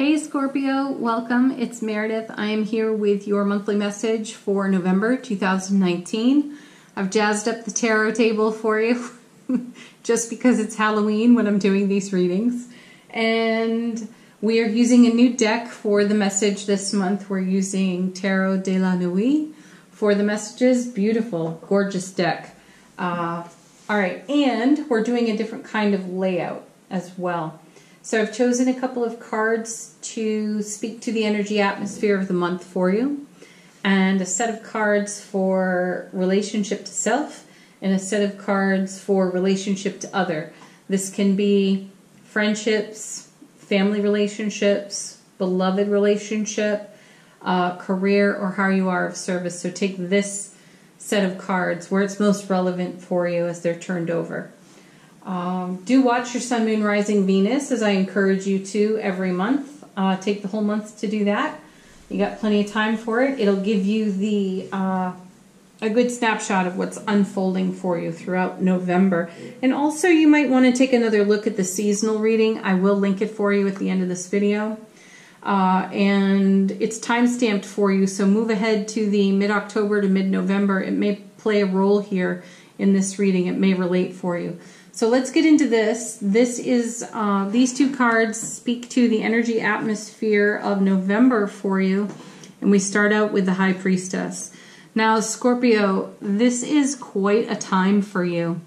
Hey Scorpio, welcome. It's Meredith. I am here with your monthly message for November 2019. I've jazzed up the tarot table for you just because it's Halloween when I'm doing these readings. And we are using a new deck for the message this month. We're using Tarot de la Nuit for the messages. Beautiful, gorgeous deck. All right, and we're doing a different kind of layout as well. So I've chosen a couple of cards to speak to the energy atmosphere of the month for you, and a set of cards for relationship to self, and a set of cards for relationship to other. This can be friendships, family relationships, beloved relationship, career, or how you are of service. So take this set of cards where it's most relevant for you as they're turned over. Do watch your Sun, Moon, Rising, Venus, as I encourage you to every month. Take the whole month to do that. You got plenty of time for it. It'll give you a good snapshot of what's unfolding for you throughout November. And also you might want to take another look at the seasonal reading. I will link it for you at the end of this video. And it's time-stamped for you, so move ahead to the mid-October to mid-November. It may play a role here in this reading. It may relate for you. So let's get into this. This is, these two cards speak to the energy atmosphere of November for you. And we start out with the High Priestess. Now, Scorpio, this is quite a time for you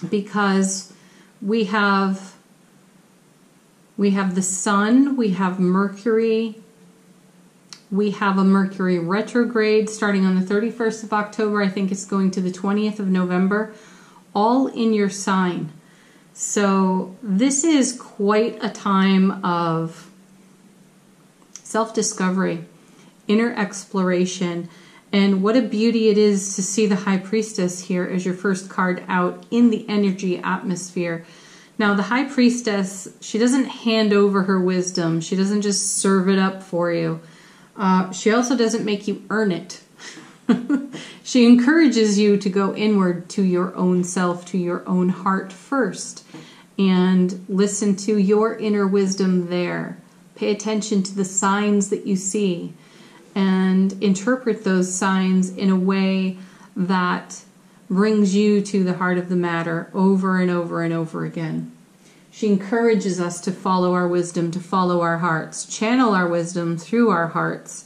because we have the Sun, we have Mercury, we have a Mercury retrograde starting on the 31st of October. I think it's going to the 20th of November. All in your sign. So this is quite a time of self-discovery, inner exploration, and what a beauty it is to see the High Priestess here as your first card out in the energy atmosphere. Now the High Priestess, she doesn't hand over her wisdom. She doesn't just serve it up for you. She also doesn't make you earn it. She encourages you to go inward to your own self, to your own heart first, and listen to your inner wisdom there. Pay attention to the signs that you see and interpret those signs in a way that brings you to the heart of the matter over and over and over again. She encourages us to follow our wisdom, to follow our hearts, channel our wisdom through our hearts.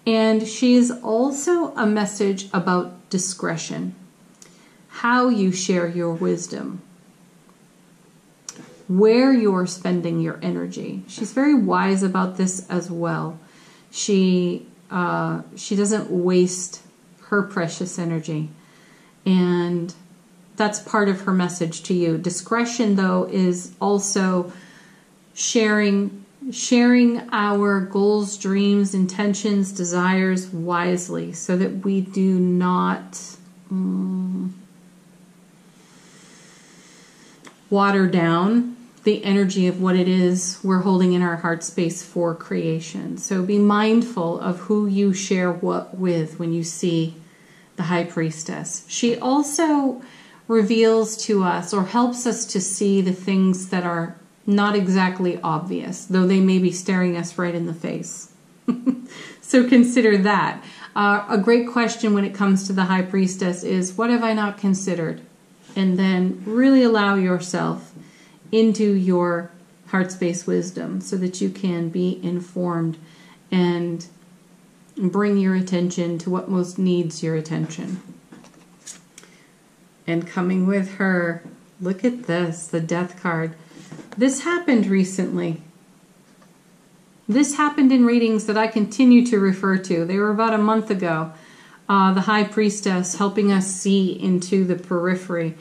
And she is also a message about discretion, how you share your wisdom, where you're spending your energy. She's very wise about this as well. She doesn't waste her precious energy, and that's part of her message to you. Discretion, though, is also sharing our goals, dreams, intentions, desires wisely so that we do not water down the energy of what it is we're holding in our heart space for creation. So be mindful of who you share what with when you see the High Priestess. She also reveals to us or helps us to see the things that are not exactly obvious, though they may be staring us right in the face. So consider that. A great question when it comes to the High Priestess is, what have I not considered? And then really allow yourself into your heart space wisdom so that you can be informed and bring your attention to what most needs your attention. And coming with her, look at this, the Death card. This happened recently. This happened in readings that I continue to refer to. They were about a month ago. The High Priestess helping us see into the periphery,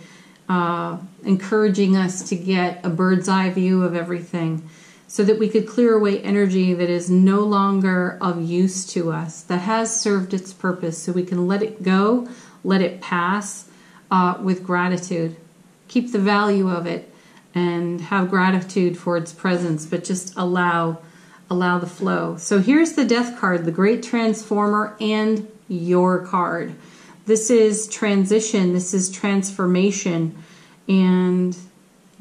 encouraging us to get a bird's eye view of everything so that we could clear away energy that is no longer of use to us, that has served its purpose, so we can let it go, let it pass with gratitude. Keep the value of it and have gratitude for its presence, but just allow the flow. So here's the Death card, the Great Transformer, and your card. This is transition, this is transformation, and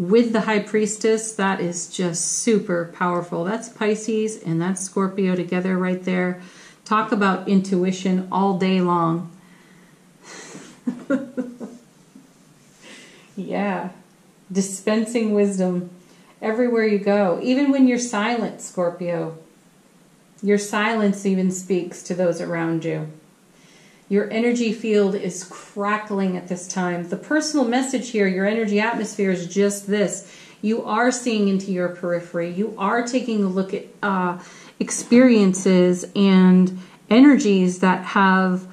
with the High Priestess, that is just super powerful. That's Pisces and that's Scorpio together right there. Talk about intuition all day long. Yeah. Dispensing wisdom everywhere you go. Even when you're silent, Scorpio. Your silence even speaks to those around you. Your energy field is crackling at this time. The personal message here, your energy atmosphere is just this. You are seeing into your periphery. You are taking a look at experiences and energies that have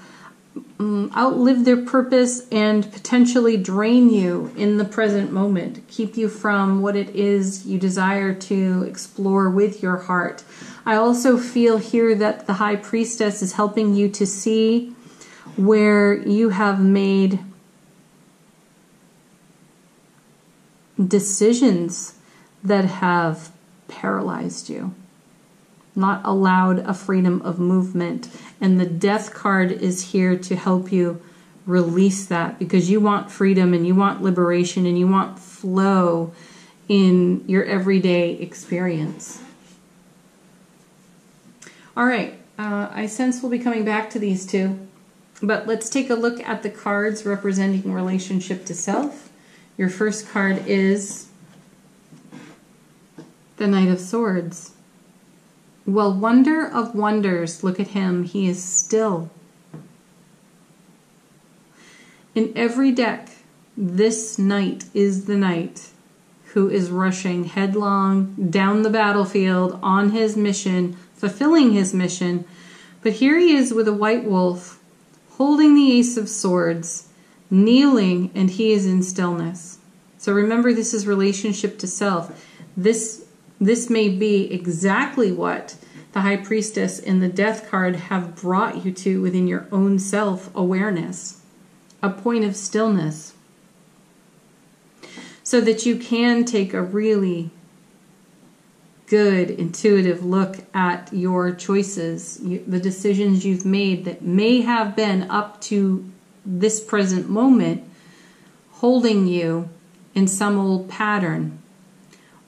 outlived their purpose and potentially drain you in the present moment. Keep you from what it is you desire to explore with your heart. I also feel here that the High Priestess is helping you to see where you have made decisions that have paralyzed you, not allowed a freedom of movement. And the Death card is here to help you release that, because you want freedom and you want liberation and you want flow in your everyday experience. All right, I sense we'll be coming back to these two. But let's take a look at the cards representing relationship to self. Your first card is the Knight of Swords. Well, wonder of wonders, look at him. He is still. In every deck, this knight is the knight who is rushing headlong down the battlefield on his mission, fulfilling his mission. But here he is with a white wolf, holding the Ace of Swords, kneeling, and he is in stillness. So remember, this is relationship to self. This may be exactly what the High Priestess and the Death card have brought you to within your own self-awareness, a point of stillness, so that you can take a really good intuitive look at your choices, the decisions you've made that may have been up to this present moment holding you in some old pattern,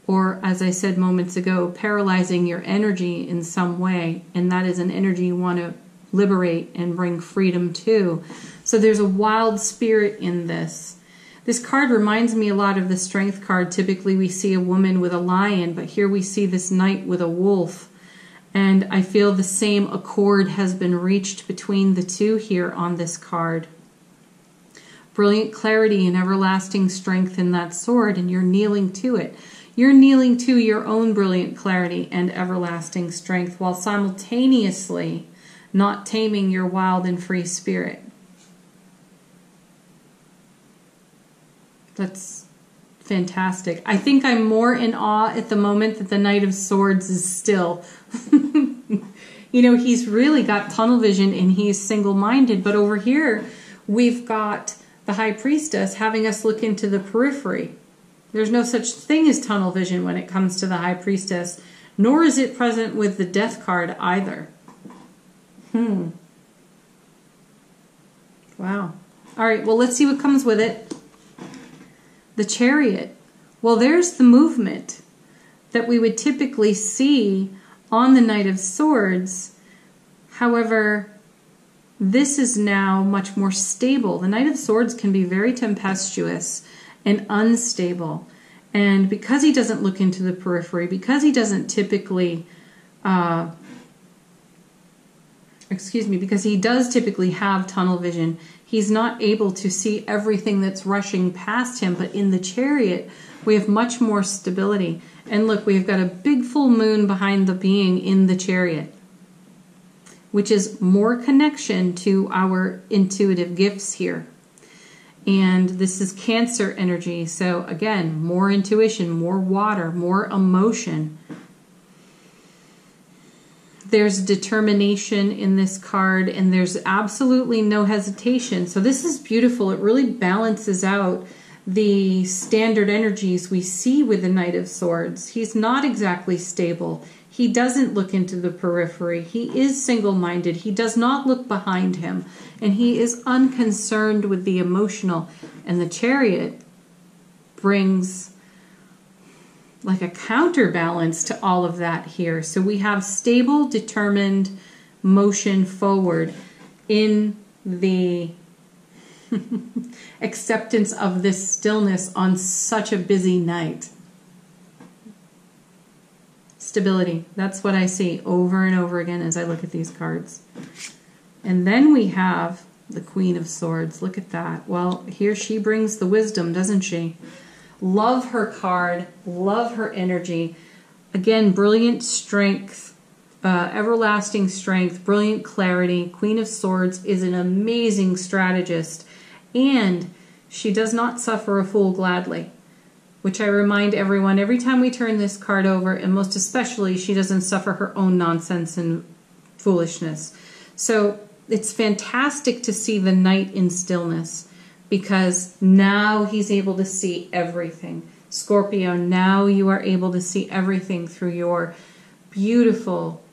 or, as I said moments ago, paralyzing your energy in some way, and that is an energy you want to liberate and bring freedom to. So there's a wild spirit in this. This card reminds me a lot of the Strength card. Typically we see a woman with a lion, but here we see this knight with a wolf. And I feel the same accord has been reached between the two here on this card. Brilliant clarity and everlasting strength in that sword, and you're kneeling to it. You're kneeling to your own brilliant clarity and everlasting strength while simultaneously not taming your wild and free spirit. That's fantastic. I think I'm more in awe at the moment that the Knight of Swords is still. You know, he's really got tunnel vision and he's single-minded. But over here, we've got the High Priestess having us look into the periphery. There's no such thing as tunnel vision when it comes to the High Priestess, nor is it present with the Death card either. Wow. All right, well, let's see what comes with it. The Chariot. Well, there's the movement that we would typically see on the Knight of Swords. However, this is now much more stable. The Knight of Swords can be very tempestuous and unstable. And because he doesn't look into the periphery, because he doesn't typically, because he does typically have tunnel vision, he's not able to see everything that's rushing past him. But in the Chariot, we have much more stability. And look, we've got a big full moon behind the being in the Chariot, which is more connection to our intuitive gifts here. And this is Cancer energy. So again, more intuition, more water, more emotion. There's determination in this card, and there's absolutely no hesitation. So this is beautiful. It really balances out the standard energies we see with the Knight of Swords. He's not exactly stable. He doesn't look into the periphery. He is single-minded. He does not look behind him. And he is unconcerned with the emotional. And the Chariot brings like a counterbalance to all of that here. So we have stable, determined motion forward in the acceptance of this stillness on such a busy night. Stability. That's what I see over and over again as I look at these cards. And then we have the Queen of Swords. Look at that. Well, here she brings the wisdom, doesn't she? Love her card. Love her energy. Again, brilliant strength, everlasting strength, brilliant clarity. Queen of Swords is an amazing strategist, and she does not suffer a fool gladly, which I remind everyone every time we turn this card over, and most especially she doesn't suffer her own nonsense and foolishness. So it's fantastic to see the knight in stillness, because now he's able to see everything. Scorpio, now you are able to see everything through your beautiful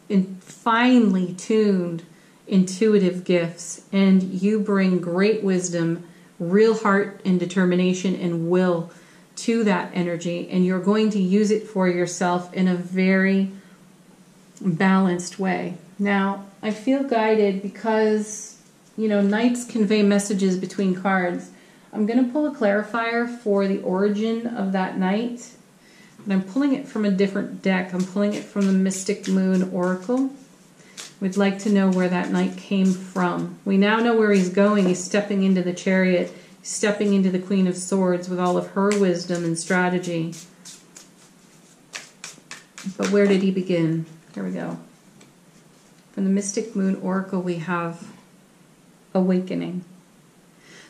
and finely tuned intuitive gifts, and you bring great wisdom, real heart and determination and will to that energy, and you're going to use it for yourself in a very balanced way. Now, I feel guided because, you know, knights convey messages between cards. I'm going to pull a clarifier for the origin of that knight, and I'm pulling it from a different deck. I'm pulling it from the Mystic Moon Oracle. We'd like to know where that knight came from. We now know where he's going. He's stepping into the Chariot, stepping into the Queen of Swords with all of her wisdom and strategy. But where did he begin? Here we go. From the Mystic Moon Oracle, we have awakening.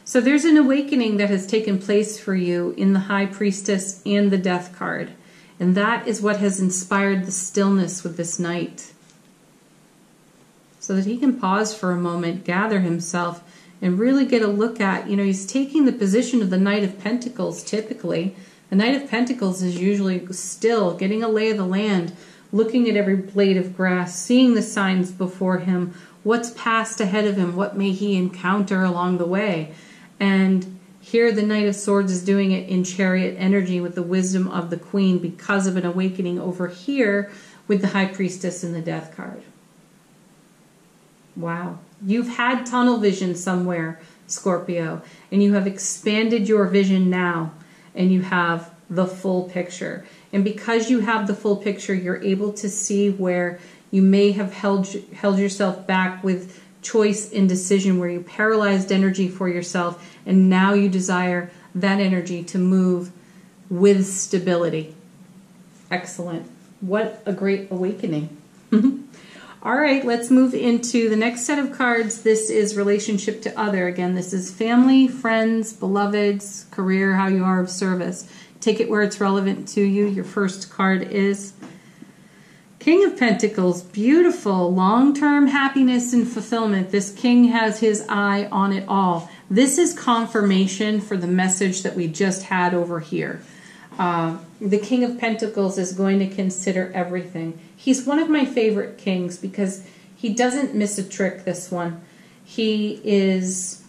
So there's an awakening that has taken place for you in the High Priestess and the Death card. And that is what has inspired the stillness with this knight. So that he can pause for a moment, gather himself, and really get a look at, you know, he's taking the position of the Knight of Pentacles typically. The Knight of Pentacles is usually still, getting a lay of the land, looking at every blade of grass, seeing the signs before him, what's passed ahead of him, what may he encounter along the way. And here the Knight of Swords is doing it in Chariot energy with the wisdom of the Queen because of an awakening over here with the High Priestess and the Death card. Wow. You've had tunnel vision somewhere, Scorpio, and you have expanded your vision now, and you have the full picture. And because you have the full picture, you're able to see where you may have held yourself back with choice and decision, where you paralyzed energy for yourself, and now you desire that energy to move with stability. Excellent. What a great awakening. All right, let's move into the next set of cards. This is relationship to other. Again, this is family, friends, beloveds, career, how you are of service. Take it where it's relevant to you. Your first card is King of Pentacles. Beautiful, long-term happiness and fulfillment. This king has his eye on it all. This is confirmation for the message that we just had over here. The King of Pentacles is going to consider everything. He's one of my favorite kings because he doesn't miss a trick, this one. He is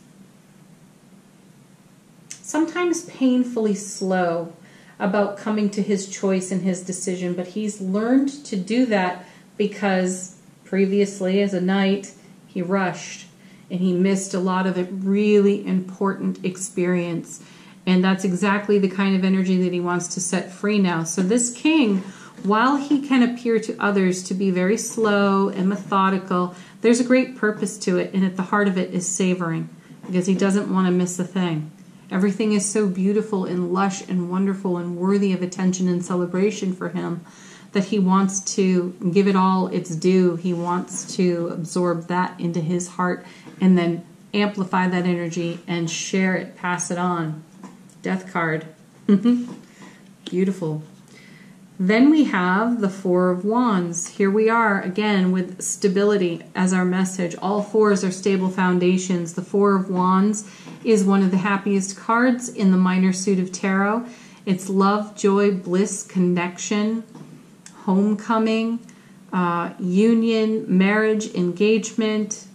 sometimes painfully slow about coming to his choice and his decision, but he's learned to do that because previously as a knight, he rushed and he missed a lot of a really important experience. And that's exactly the kind of energy that he wants to set free now. So this king, while he can appear to others to be very slow and methodical, there's a great purpose to it, and at the heart of it is savoring, because he doesn't want to miss a thing. Everything is so beautiful and lush and wonderful and worthy of attention and celebration for him that he wants to give it all its due. He wants to absorb that into his heart and then amplify that energy and share it, pass it on. Death card. Beautiful. Then we have the Four of Wands. Here we are again with stability as our message. All fours are stable foundations. The Four of Wands is one of the happiest cards in the minor suit of tarot. It's love, joy, bliss, connection, homecoming, union, marriage, engagement.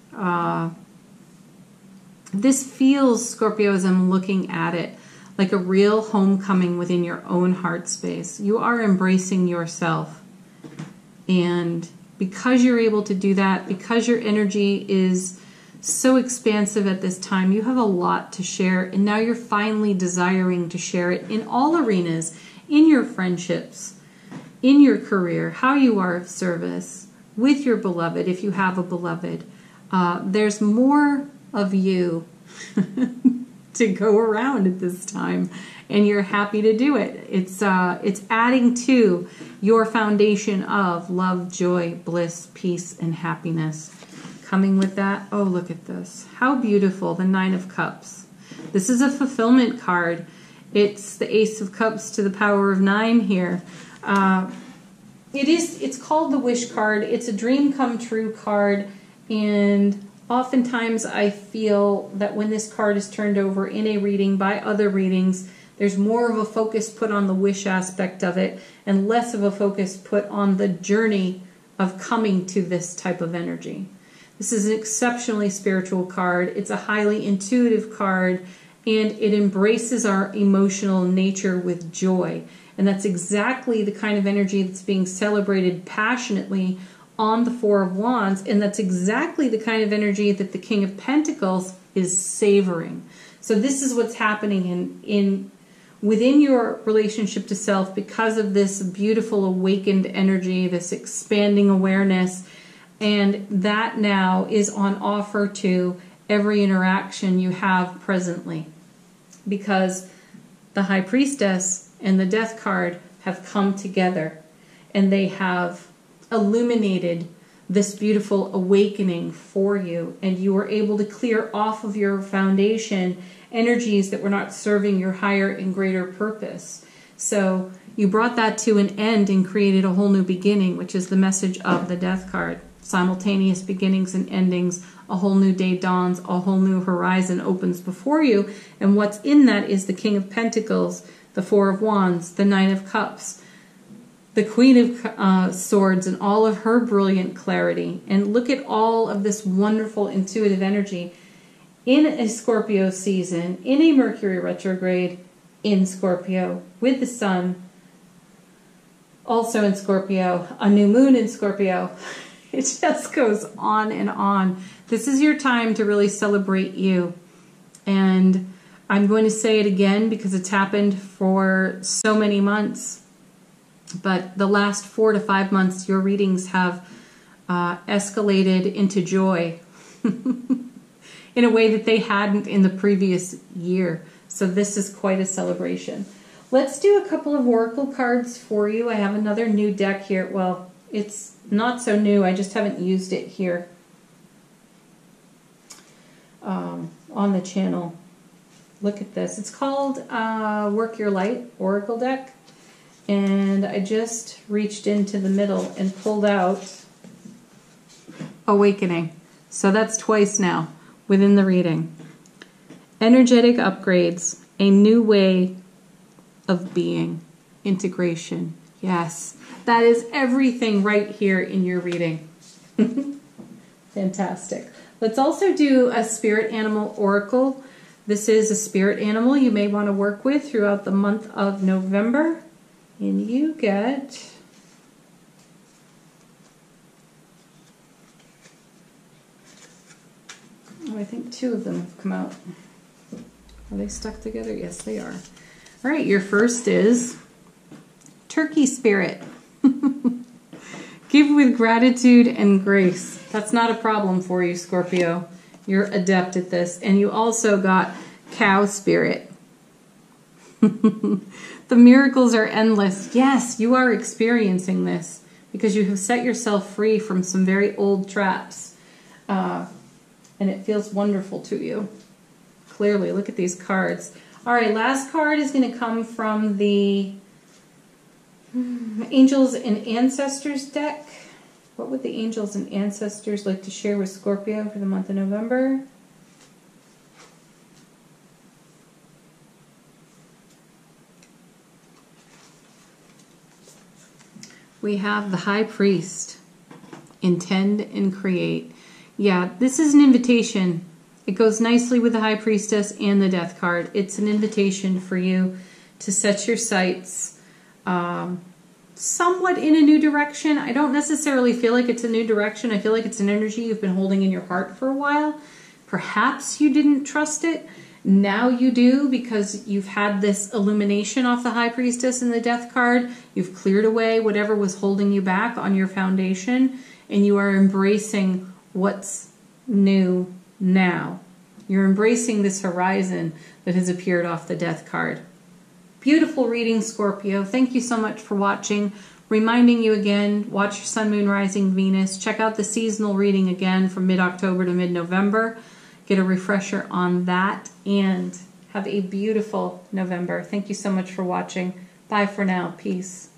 This feels, Scorpio, as I'm looking at it, like a real homecoming within your own heart space. You are embracing yourself. And because you're able to do that, because your energy is so expansive at this time, you have a lot to share. And now you're finally desiring to share it in all arenas, in your friendships, in your career, how you are of service, with your beloved, if you have a beloved. There's more of you to go around at this time, and you're happy to do it. It's adding to your foundation of love, joy, bliss, peace, and happiness. Coming with that, oh, look at this. How beautiful, the Nine of Cups. This is a fulfillment card. It's the Ace of Cups to the power of 9 here. It's called the Wish card. It's a dream come true card, and oftentimes I feel that when this card is turned over in a reading by other readings, there's more of a focus put on the wish aspect of it and less of a focus put on the journey of coming to this type of energy. This is an exceptionally spiritual card. It's a highly intuitive card, and it embraces our emotional nature with joy. And that's exactly the kind of energy that's being celebrated passionately on the Four of Wands, and that's exactly the kind of energy that the King of Pentacles is savoring. So this is what's happening within your relationship to self because of this beautiful awakened energy, this expanding awareness, and that now is on offer to every interaction you have presently, because the High Priestess and the Death card have come together, and they have illuminated this beautiful awakening for you, and you were able to clear off of your foundation energies that were not serving your higher and greater purpose. So you brought that to an end and created a whole new beginning, which is the message of the Death card. Simultaneous beginnings and endings, a whole new day dawns, a whole new horizon opens before you, and what's in that is the King of Pentacles, the Four of Wands, the Nine of Cups, the Queen of Swords, and all of her brilliant clarity. And look at all of this wonderful intuitive energy in a Scorpio season, in a Mercury retrograde in Scorpio, with the Sun also in Scorpio, a new moon in Scorpio. It just goes on and on. This is your time to really celebrate you. And I'm going to say it again because it's happened for so many months. But the last 4 to 5 months, your readings have escalated into joy in a way that they hadn't in the previous year. So this is quite a celebration. Let's do a couple of oracle cards for you. I have another new deck here. Well, it's not so new. I just haven't used it here on the channel. Look at this. It's called Work Your Light Oracle Deck. And I just reached into the middle and pulled out Awakening. So that's twice now within the reading. Energetic upgrades, a new way of being, integration. Yes, that is everything right here in your reading. Fantastic. Let's also do a spirit animal oracle. This is a spirit animal you may want to work with throughout the month of November. And you get I think 2 of them have come out. Are they stuck together? Yes, they are. All right, your first is Turkey Spirit. Give with gratitude and grace. That's not a problem for you, Scorpio. You're adept at this. And you also got Cow Spirit. The miracles are endless. Yes, you are experiencing this because you have set yourself free from some very old traps. And it feels wonderful to you. Clearly, look at these cards. All right, last card is going to come from the Angels and Ancestors deck. What would the Angels and Ancestors like to share with Scorpio for the month of November? We have the High Priest. Intend and create. Yeah, this is an invitation It goes nicely with the High Priestess and the Death card. It's an invitation for you to set your sights somewhat in a new direction. I don't necessarily feel like it's a new direction. I feel like it's an energy you've been holding in your heart for a while. Perhaps you didn't trust it. Now you do, because you've had this illumination off the High Priestess and the Death card. You've cleared away whatever was holding you back on your foundation, and you are embracing what's new now. You're embracing this horizon that has appeared off the Death card. Beautiful reading, Scorpio. Thank you so much for watching. Reminding you again, watch your Sun, Moon, Rising, Venus. Check out the seasonal reading again from mid-October to mid-November. Get a refresher on that, and have a beautiful November. Thank you so much for watching. Bye for now. Peace.